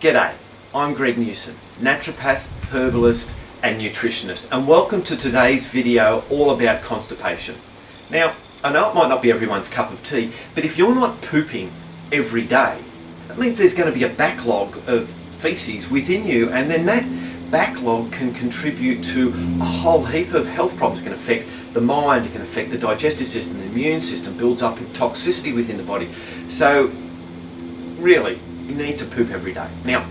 G'day, I'm Greg Newson, Naturopath, Herbalist and Nutritionist, and welcome to today's video all about constipation. Now, I know it might not be everyone's cup of tea, but if you're not pooping every day, that means there's going to be a backlog of feces within you, and then that backlog can contribute to a whole heap of health problems. It can affect the mind, it can affect the digestive system, the immune system, builds up toxicity within the body. So really, you need to poop every day. Now,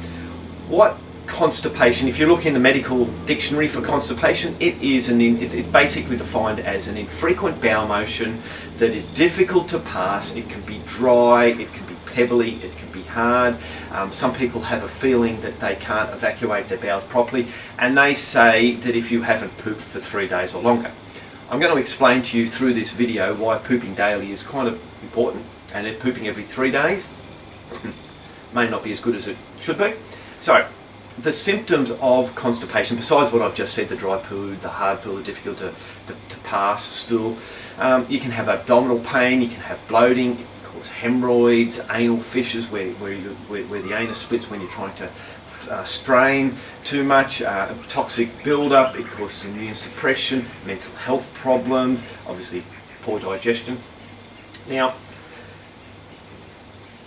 what constipation, if you look in the medical dictionary for constipation, it's basically defined as an infrequent bowel motion that is difficult to pass. It can be dry, it can be pebbly, it can be hard. Some people have a feeling that they can't evacuate their bowels properly, and they say that if you haven't pooped for 3 days or longer. I'm going to explain to you through this video why pooping daily is kind of important, and that pooping every 3 days may not be as good as it should be. So, the symptoms of constipation, besides what I've just said, the dry poo, the hard poo, the difficult to pass stool, you can have abdominal pain, you can have bloating, it can cause hemorrhoids, anal fissures where the anus splits when you're trying to strain too much, toxic buildup, it causes immune suppression, mental health problems, obviously poor digestion. Now,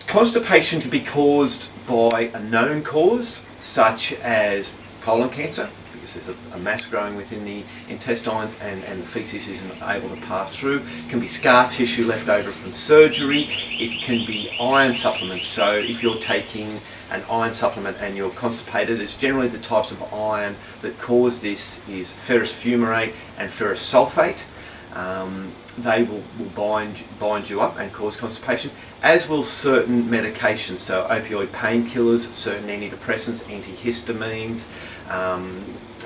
constipation can be caused by a known cause, such as colon cancer, because there's a mass growing within the intestines and the feces isn't able to pass through. It can be scar tissue left over from surgery. It can be iron supplements. So if you're taking an iron supplement and you're constipated, it's generally the types of iron that cause this is ferrous fumarate and ferrous sulfate. They will bind you up and cause constipation, as will certain medications, so opioid painkillers, certain antidepressants, antihistamines,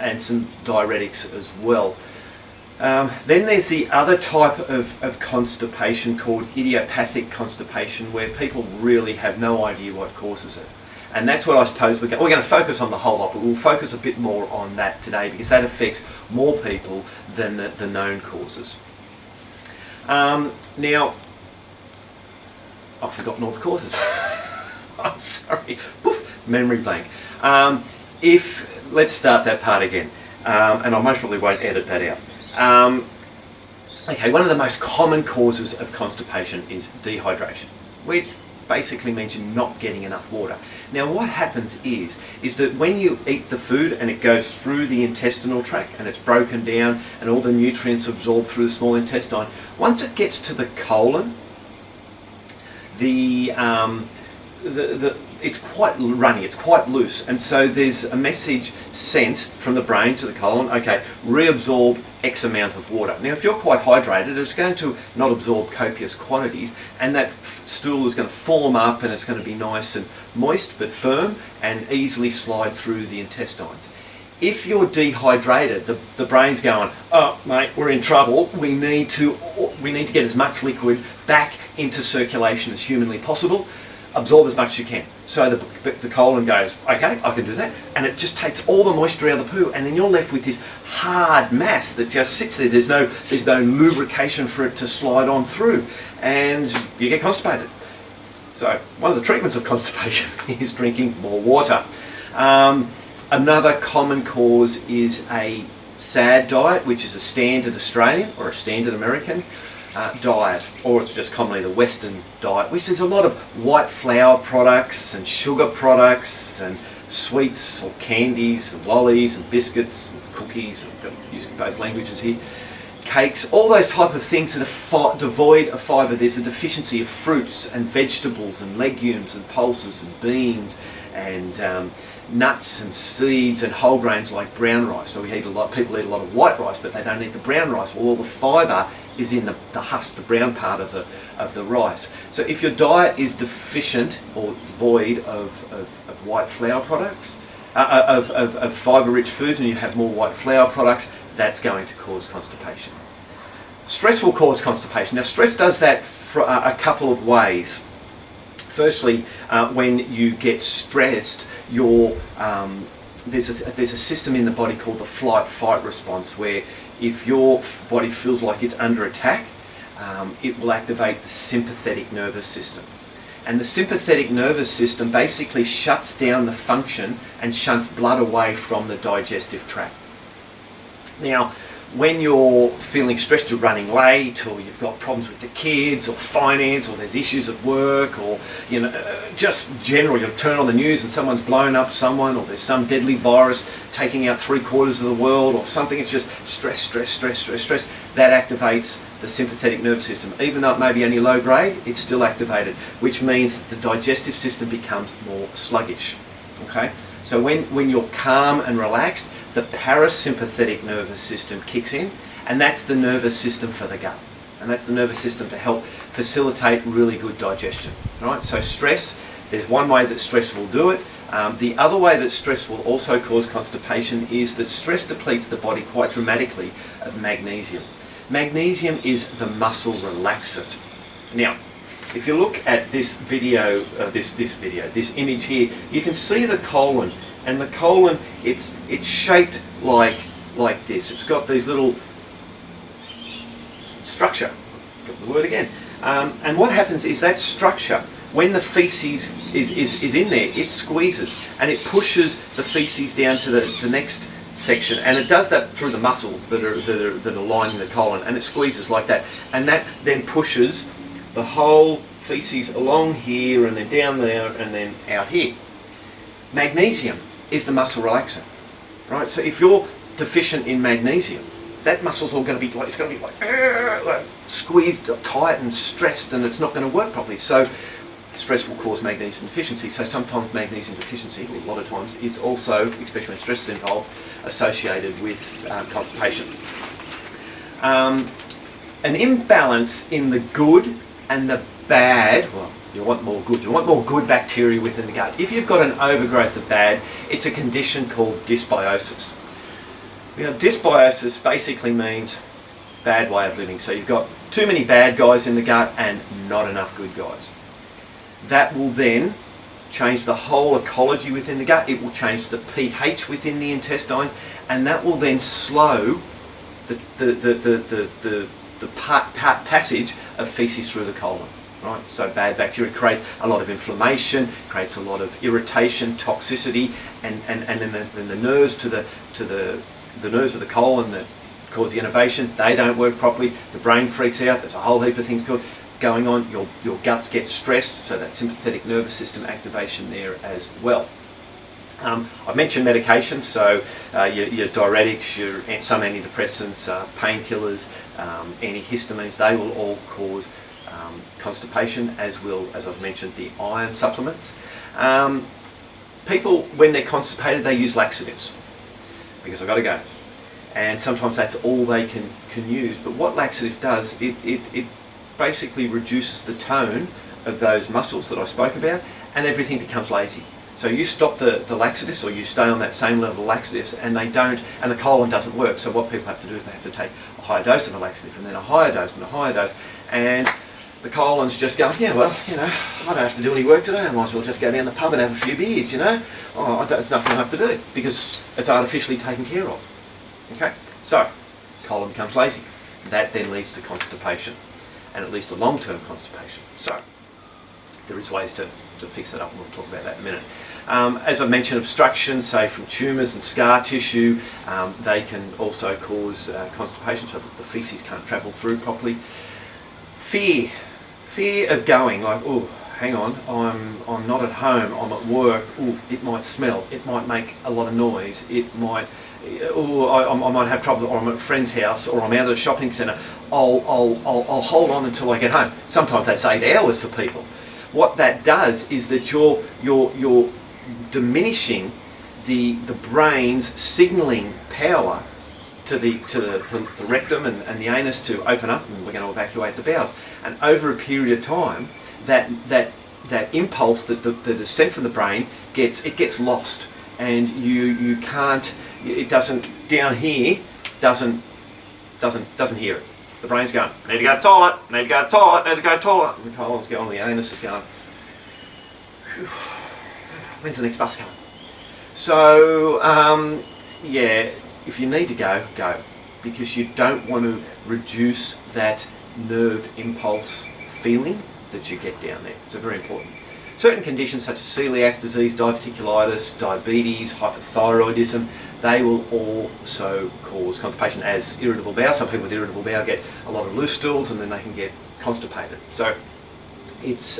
and some diuretics as well. Then there's the other type of constipation called idiopathic constipation, where people really have no idea what causes it. And that's what I suppose we're going to focus on the whole lot, but we'll focus a bit more on that today because that affects more people than the known causes. Now, I've forgotten all the causes. I'm sorry. Poof, memory blank. Let's start that part again, and I most probably won't edit that out. Okay, one of the most common causes of constipation is dehydration, which basically means you're not getting enough water. Now what happens is that when you eat the food and it goes through the intestinal tract and it's broken down and all the nutrients absorbed through the small intestine, once it gets to the colon, it's quite runny, it's quite loose, and so there's a message sent from the brain to the colon, okay, reabsorb X amount of water. Now if you're quite hydrated, it's going to not absorb copious quantities, and that stool is going to form up and it's going to be nice and moist but firm and easily slide through the intestines. If you're dehydrated, the brain's going, oh mate, we're in trouble, we need to get as much liquid back into circulation as humanly possible, absorb as much as you can. So the colon goes, okay, I can do that, and it just takes all the moisture out of the poo, and then you're left with this hard mass that just sits there. There's no lubrication for it to slide on through, and you get constipated. So one of the treatments of constipation is drinking more water. Another common cause is a SAD diet, which is a standard Australian or a standard American diet, or it's just commonly the Western diet, which is a lot of white flour products and sugar products and sweets or candies and lollies and biscuits and cookies, using both languages here, cakes, all those type of things that are devoid of fibre. There's a deficiency of fruits and vegetables and legumes and pulses and beans and nuts and seeds and whole grains like brown rice. So people eat a lot of white rice, but they don't eat the brown rice. Well, all the fibre is in the husk, the brown part of the rice. So if your diet is deficient or void of white flour products, of fibre-rich foods, and you have more white flour products, that's going to cause constipation. Stress will cause constipation. Now stress does that a couple of ways. Firstly, when you get stressed, there's a system in the body called the flight-fight response, where if your body feels like it's under attack, it will activate the sympathetic nervous system. And the sympathetic nervous system basically shuts down the function and shunts blood away from the digestive tract. Now, when you're feeling stressed, you're running late, or you've got problems with the kids, or finance, or there's issues at work, or just generally, you turn on the news and someone's blown up someone, or there's some deadly virus taking out 3/4 of the world, or something. It's just stress, stress, stress, stress, stress. That activates the sympathetic nervous system. Even though it may be only low grade, it's still activated, which means that the digestive system becomes more sluggish. Okay, so when you're calm and relaxed, the parasympathetic nervous system kicks in, and that's the nervous system for the gut. And that's the nervous system to help facilitate really good digestion. Right? So stress, there's one way that stress will do it. The other way that stress will also cause constipation is that stress depletes the body quite dramatically of magnesium. Magnesium is the muscle relaxant. Now, if you look at this video, this image here, you can see the colon. And the colon, it's shaped like this. It's got these little structure. Got the word again. And what happens is that structure, when the feces is in there, it squeezes and it pushes the feces down to the next section, and it does that through the muscles that are lining the colon, and it squeezes like that, and that then pushes the whole feces along here and then down there and then out here. Magnesium is the muscle relaxant, right? So if you're deficient in magnesium, that muscle's all going to be like, it's going to be like squeezed tight and stressed, and it's not going to work properly. So stress will cause magnesium deficiency. So sometimes magnesium deficiency, a lot of times, is also, especially when stress is involved, associated with constipation. An imbalance in the good and the bad, well, you want more good bacteria within the gut. If you've got an overgrowth of bad, it's a condition called dysbiosis. Dysbiosis basically means bad way of living. So you've got too many bad guys in the gut and not enough good guys. That will then change the whole ecology within the gut. It will change the pH within the intestines, and that will then slow the passage of feces through the colon. Right? So bad bacteria creates a lot of inflammation, creates a lot of irritation, toxicity, and then the nerves to the nerves of the colon that cause the innervation, they don't work properly. The brain freaks out. There's a whole heap of things going on. Your guts get stressed, so that sympathetic nervous system activation there as well. I've mentioned medication, so your diuretics, some antidepressants, painkillers, antihistamines, they will all cause constipation, as I've mentioned, the iron supplements. People, when they're constipated, they use laxatives because I've got to go, and sometimes that's all they can use. But what laxative does, it basically reduces the tone of those muscles that I spoke about, and everything becomes lazy. So you stop the laxatives, or you stay on that same level of laxatives, and the colon doesn't work. So what people have to do is they have to take a higher dose of a laxative, and then a higher dose, and a higher dose, and the colon's just going, yeah, well, I don't have to do any work today. I might as well just go down the pub and have a few beers, it's nothing I have to do because it's artificially taken care of. Okay, so colon becomes lazy. That then leads to constipation, and it leads to long-term constipation. So there is ways to fix that up, and we'll talk about that in a minute. As I mentioned, obstructions, say from tumours and scar tissue, they can also cause constipation, so that the feces can't travel through properly. Fear of going, like, oh, hang on, I'm not at home, I'm at work, oh, it might smell, it might make a lot of noise, it might, I might have trouble, or I'm at a friend's house, or I'm out at a shopping centre, I'll hold on until I get home. Sometimes that's 8 hours for people. What that does is that you're diminishing the brain's signalling power to the rectum and the anus to open up, and we're going to evacuate the bowels. And over a period of time, that impulse that is sent from the brain gets lost, and you can't. It doesn't down here doesn't hear it. The brain's going, I need to go to the toilet, I need to go to the toilet, I need to go to the toilet. And the colon's going, the anus is going, when's the next bus coming? So yeah. If you need to go, go, because you don't want to reduce that nerve impulse feeling that you get down there. So very important. Certain conditions such as celiac disease, diverticulitis, diabetes, hypothyroidism, they will also cause constipation as irritable bowel. Some people with irritable bowel get a lot of loose stools and then they can get constipated. So it's,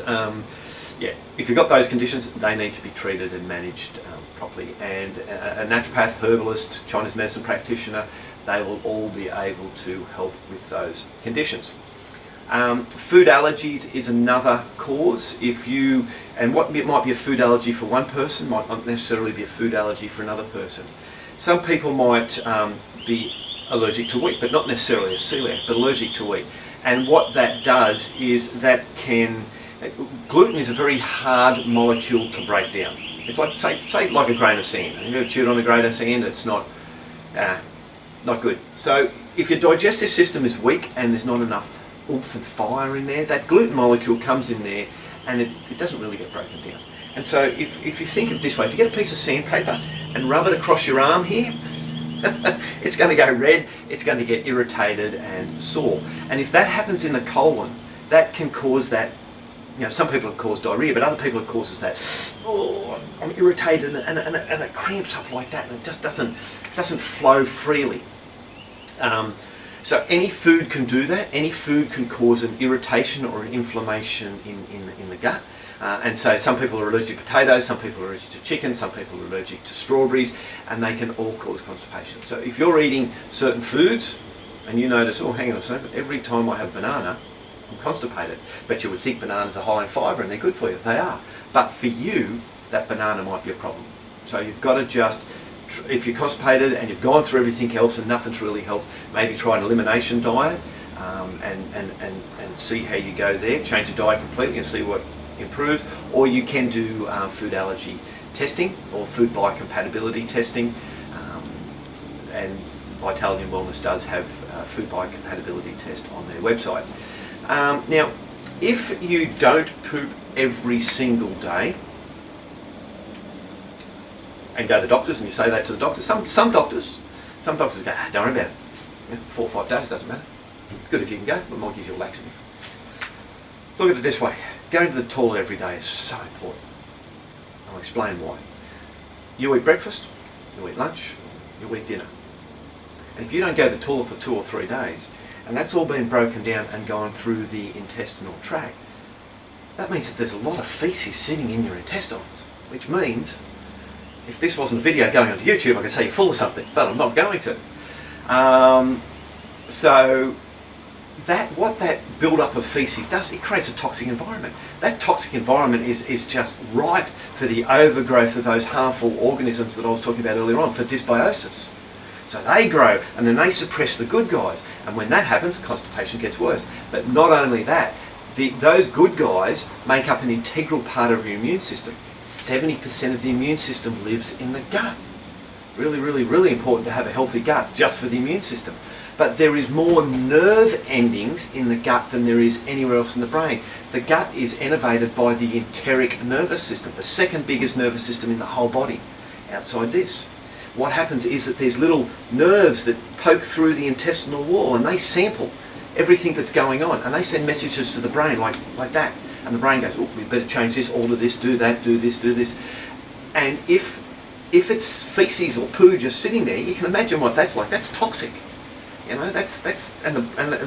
if you've got those conditions, they need to be treated and managed properly. And a naturopath, herbalist, Chinese medicine practitioner, they will all be able to help with those conditions. Food allergies is another cause. What might be a food allergy for one person might not necessarily be a food allergy for another person. Some people might be allergic to wheat, but not necessarily a celiac, but allergic to wheat. And what that does is gluten is a very hard molecule to break down. It's like, say like a grain of sand. Have you ever chewed on a grain of sand? It's not good. So if your digestive system is weak and there's not enough oomph and fire in there, that gluten molecule comes in there and it doesn't really get broken down. And so if you think of it this way, if you get a piece of sandpaper and rub it across your arm here, it's going to go red, it's going to get irritated and sore. And if that happens in the colon, that can cause that, some people have caused diarrhea, but other people it causes that, I'm irritated and it cramps up like that and it just doesn't flow freely. So any food can do that. Any food can cause an irritation or an inflammation in the gut. And so some people are allergic to potatoes, some people are allergic to chicken, some people are allergic to strawberries, and they can all cause constipation. So if you're eating certain foods and you notice, hang on a second, every time I have banana, I'm constipated. But you would think bananas are high in fibre and they're good for you. They are. But for you, that banana might be a problem. So you've got to just, if you're constipated and you've gone through everything else and nothing's really helped, maybe try an elimination diet and see how you go there. Change your diet completely and see what improves. Or you can do food allergy testing or food biocompatibility testing. And Vitality and Wellness does have a food biocompatibility test on their website. Now, if you don't poop every single day, and go to the doctors and you say that to the doctor, some doctors go, don't worry about it. 4 or 5 days, doesn't matter. Good if you can go, but might give you a laxative. Look at it this way. Going to the toilet every day is so important. I'll explain why. You eat breakfast, you eat lunch, you eat dinner. And if you don't go to the toilet for 2 or 3 days, and that's all been broken down and gone through the intestinal tract, that means that there's a lot of faeces sitting in your intestines, which means, if this wasn't a video going onto YouTube, I could say you're full of something, but I'm not going to. So what that build-up of faeces does, it creates a toxic environment. That toxic environment is just ripe for the overgrowth of those harmful organisms that I was talking about earlier on, for dysbiosis. So they grow and then they suppress the good guys, and when that happens, constipation gets worse. But not only that, those good guys make up an integral part of your immune system. 70% of the immune system lives in the gut. Really, really, really important to have a healthy gut just for the immune system. But there is more nerve endings in the gut than there is anywhere else in the brain. The gut is innervated by the enteric nervous system, the second biggest nervous system in the whole body, outside this. What happens is that there's little nerves that poke through the intestinal wall and they sample everything that's going on, and they send messages to the brain like that. And the brain goes, we better change this, alter this, do that, do this, do this. And if it's feces or poo just sitting there, you can imagine what that's like. That's toxic. And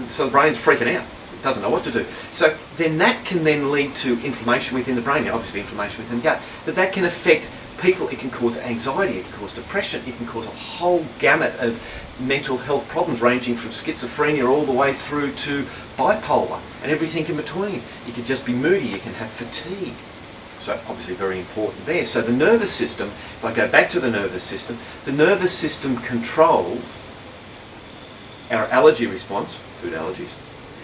so the brain's freaking out. It doesn't know what to do. So then that can then lead to inflammation within the brain. Now, obviously inflammation within the gut, but that can affect people. It can cause anxiety, it can cause depression, it can cause a whole gamut of mental health problems, ranging from schizophrenia all the way through to bipolar and everything in between. You could just be moody, you can have fatigue. So obviously very important there. So the nervous system, if I go back to the nervous system controls our allergy response, food allergies.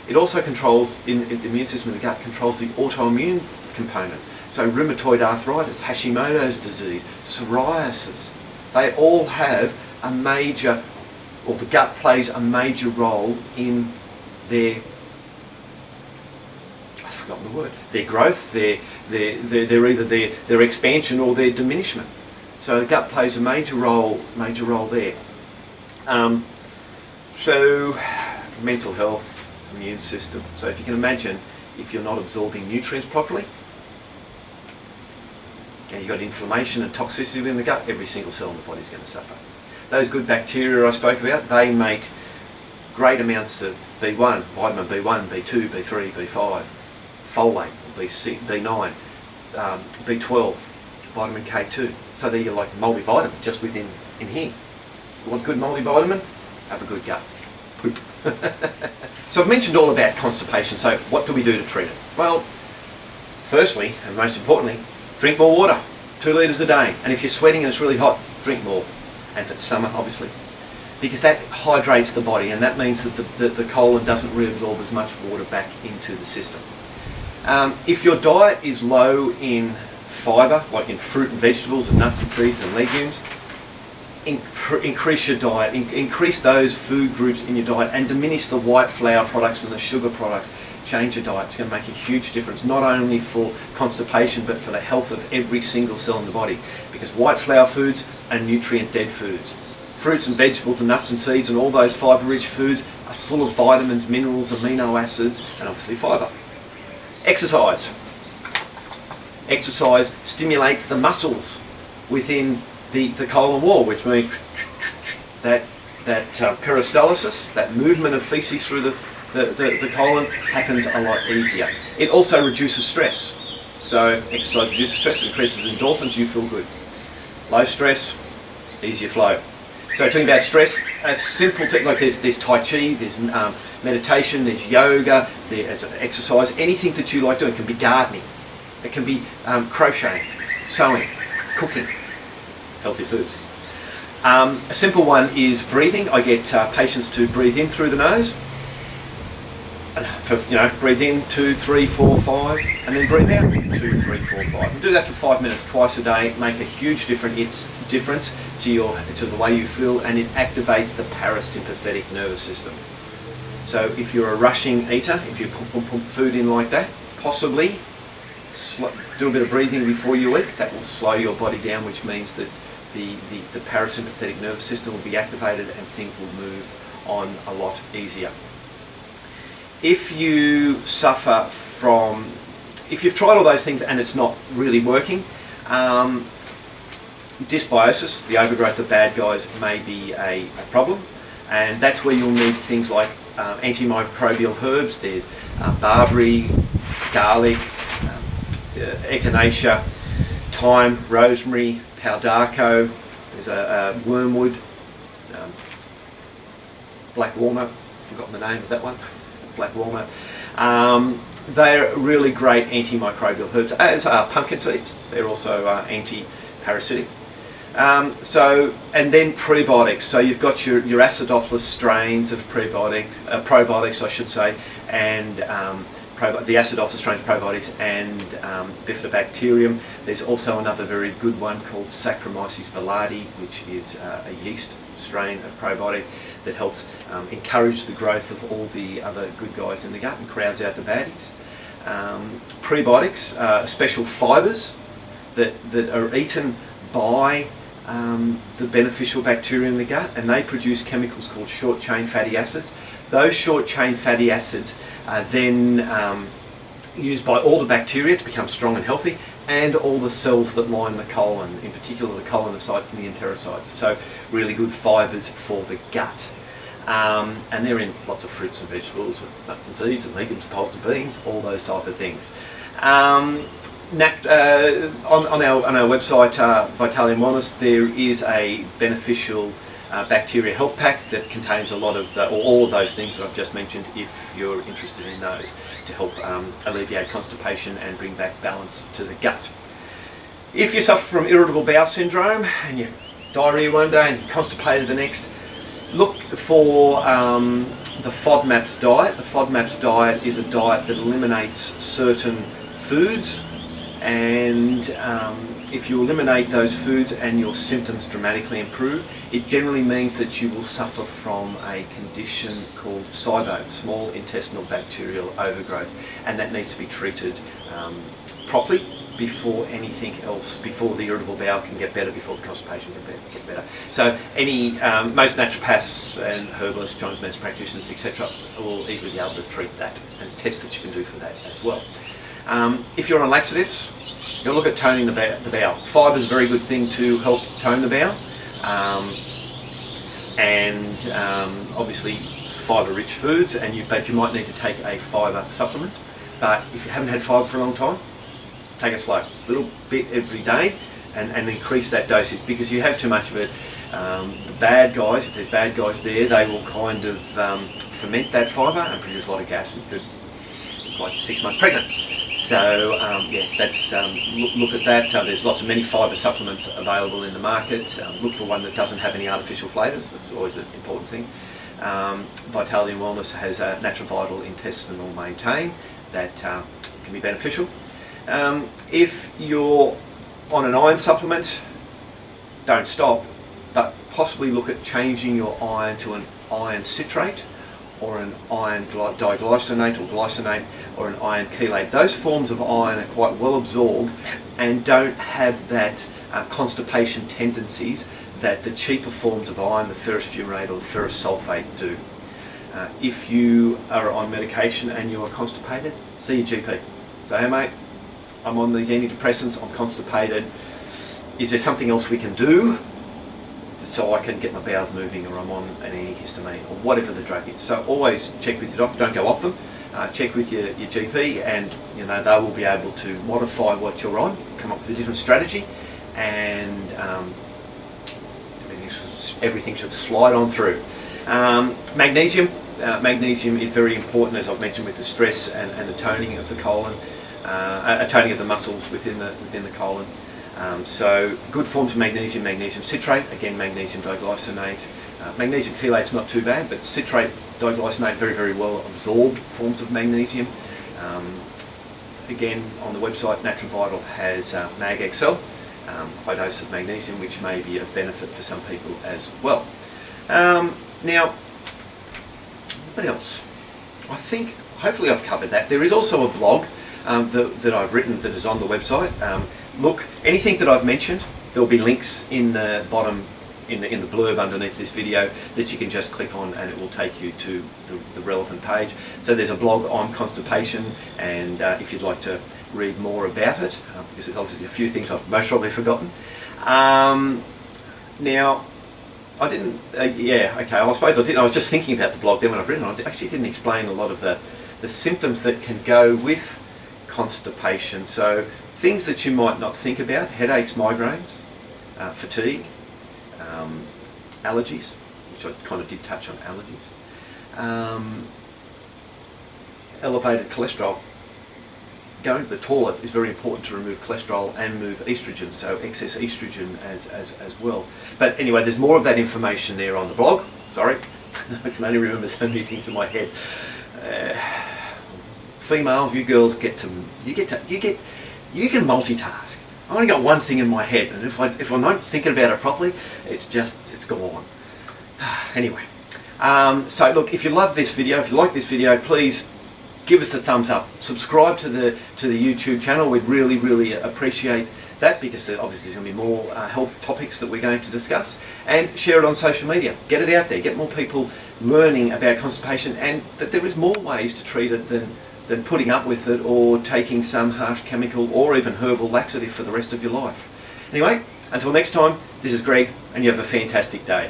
It also controls, in the immune system in the gut, controls the autoimmune component. So rheumatoid arthritis, Hashimoto's disease, psoriasis, they all have a major, or the gut plays a major role in their, I've forgotten the word, their growth, their either their expansion or their diminishment. So the gut plays a major role there. So mental health, immune system. So if you can imagine, if you're not absorbing nutrients properly, and you've got inflammation and toxicity in the gut, every single cell in the body is going to suffer. Those good bacteria I spoke about, they make great amounts of B1, vitamin B1, B2, B3, B5, folate, B6, B9, B12, vitamin K2. So they're like multivitamin just within in here. You want good multivitamin? Have a good gut. Poop. So I've mentioned all about constipation. So what do we do to treat it? Well, firstly, and most importantly, drink more water, 2 litres a day. And if you're sweating and it's really hot, drink more. And if it's summer, obviously. Because that hydrates the body, and that means that the colon doesn't reabsorb as much water back into the system. If your diet is low in fibre, like in fruit and vegetables and nuts and seeds and legumes, increase your diet, increase those food groups in your diet, and diminish the white flour products and the sugar products. Change your diet. It's going to make a huge difference, not only for constipation but for the health of every single cell in the body, because white flour foods are nutrient dead foods. Fruits and vegetables and nuts and seeds and all those fibre rich foods are full of vitamins, minerals, amino acids, and obviously fibre. Exercise. Exercise stimulates the muscles within the colon wall, which means that peristalsis, that movement of feces through the colon, happens a lot easier. It also reduces stress. So exercise reduces stress, increases endorphins, you feel good. Low stress, easier flow. So talking about stress, a simple like there's Tai Chi, there's meditation, there's yoga, there's exercise, anything that you like doing. It can be gardening, it can be crocheting, sewing, cooking, healthy foods. A simple one is breathing. I get patients to breathe in through the nose. Breathe in 2, 3, 4, 5, and then breathe out 2, 3, 4, 5. And do that for 5 minutes twice a day. Make a huge difference to the way you feel, and it activates the parasympathetic nervous system. So if you're a rushing eater, if you put food in like that, possibly do a bit of breathing before you eat. That will slow your body down, which means that the parasympathetic nervous system will be activated and things will move on a lot easier. If you suffer from, if you've tried all those things and it's not really working, dysbiosis, the overgrowth of bad guys, may be a problem, and that's where you'll need things like antimicrobial herbs. There's barberry, garlic, echinacea, thyme, rosemary, paldarco, there's a wormwood, black walnut, forgotten the name of that one, black walnut. They're really great antimicrobial herbs, as are pumpkin seeds. They're also anti-parasitic. And then prebiotics. So you've got your acidophilus strains of probiotics, I should say, and the acidophilus strains of probiotics and bifidobacterium. There's also another very good one called Saccharomyces boulardii, which is a yeast strain of probiotic that helps encourage the growth of all the other good guys in the gut and crowds out the baddies. Prebiotics are special fibres that are eaten by the beneficial bacteria in the gut, and they produce chemicals called short-chain fatty acids. Those short-chain fatty acids are then used by all the bacteria to become strong and healthy, and all the cells that line the colon, in particular the colonocytes and the enterocytes. So really good fibres for the gut. And they're in lots of fruits and vegetables, nuts and seeds and legumes, pulse and beans, all those type of things. On our website, Vitalium Wellness, there is a beneficial bacteria health pack that contains a lot of all of those things that I've just mentioned, if you're interested in those, to help alleviate constipation and bring back balance to the gut. If you suffer from irritable bowel syndrome and you diarrhea one day and you're constipated the next, look for the FODMAPs diet. The FODMAPs diet is a diet that eliminates certain foods, and if you eliminate those foods and your symptoms dramatically improve, it generally means that you will suffer from a condition called SIBO, small intestinal bacterial overgrowth, and that needs to be treated properly before anything else, before the irritable bowel can get better, before the constipation can get better. So most naturopaths and herbalists, Chinese medicine practitioners, etc. will easily be able to treat that. There's tests that you can do for that as well. If you're on laxatives, you'll look at toning the bowel. Fibre is a very good thing to help tone the bowel. Obviously fibre-rich foods, but you might need to take a fibre supplement. But if you haven't had fibre for a long time, take it slow, a little bit every day, and increase that dosage, because you have too much of it. The bad guys, if there's bad guys there, they will kind of ferment that fibre and produce a lot of gas, and could be like 6 months pregnant. So yeah, that's look at that. There's many fibre supplements available in the market. Look for one that doesn't have any artificial flavours. That's always an important thing. Vitality and Wellness has a Natural Vital Intestinal Maintain that can be beneficial. If you're on an iron supplement, don't stop, but possibly look at changing your iron to an iron citrate, or an iron diglycinate or glycinate, or an iron chelate. Those forms of iron are quite well absorbed and don't have that constipation tendencies that the cheaper forms of iron, the ferrous fumarate or the ferrous sulfate, do. If you are on medication and you are constipated, see your GP. Say, hey mate, I'm on these antidepressants, I'm constipated. Is there something else we can do so I can get my bowels moving, or I'm on an antihistamine, or whatever the drug is? So always check with your doctor, don't go off them. Check with your GP, and they will be able to modify what you're on, come up with a different strategy, and everything should slide on through. Magnesium. Magnesium is very important, as I've mentioned, with the stress and the toning of the colon, toning of the muscles within the colon. So good forms of magnesium: magnesium citrate, again magnesium diglycinate. Magnesium chelate's not too bad, but citrate, diglycinate, very, very well absorbed forms of magnesium. Again, on the website, Natural Vital has MagXL, high dose of magnesium, which may be of benefit for some people as well. Now, what else? I think hopefully I've covered that. There is also a blog that I've written that is on the website. Look, anything that I've mentioned, there'll be links in the bottom, in the blurb underneath this video, that you can just click on, and it will take you to the relevant page. So there's a blog on constipation, and if you'd like to read more about it, because there's obviously a few things I've most probably forgotten. Now, I didn't, I suppose I didn't. I was just thinking about the blog then when I've written it. I actually didn't explain a lot of the symptoms that can go with constipation. So things that you might not think about: headaches, migraines, fatigue, allergies, which I kind of did touch on allergies, elevated cholesterol. Going to the toilet is very important to remove cholesterol and move estrogen, so excess estrogen as well. But anyway, there's more of that information there on the blog. Sorry, I can only remember so many things in my head. Females, you girls you can multitask. I've only got one thing in my head, and if I'm not thinking about it properly, it's gone. Anyway, so look, if you love this video, if you like this video, please give us a thumbs up. Subscribe to the YouTube channel. We'd really, really appreciate that, because obviously there's going to be more health topics that we're going to discuss. And share it on social media. Get it out there. Get more people learning about constipation, and that there is more ways to treat it than putting up with it or taking some harsh chemical or even herbal laxative for the rest of your life. Anyway, until next time, this is Greg, and you have a fantastic day.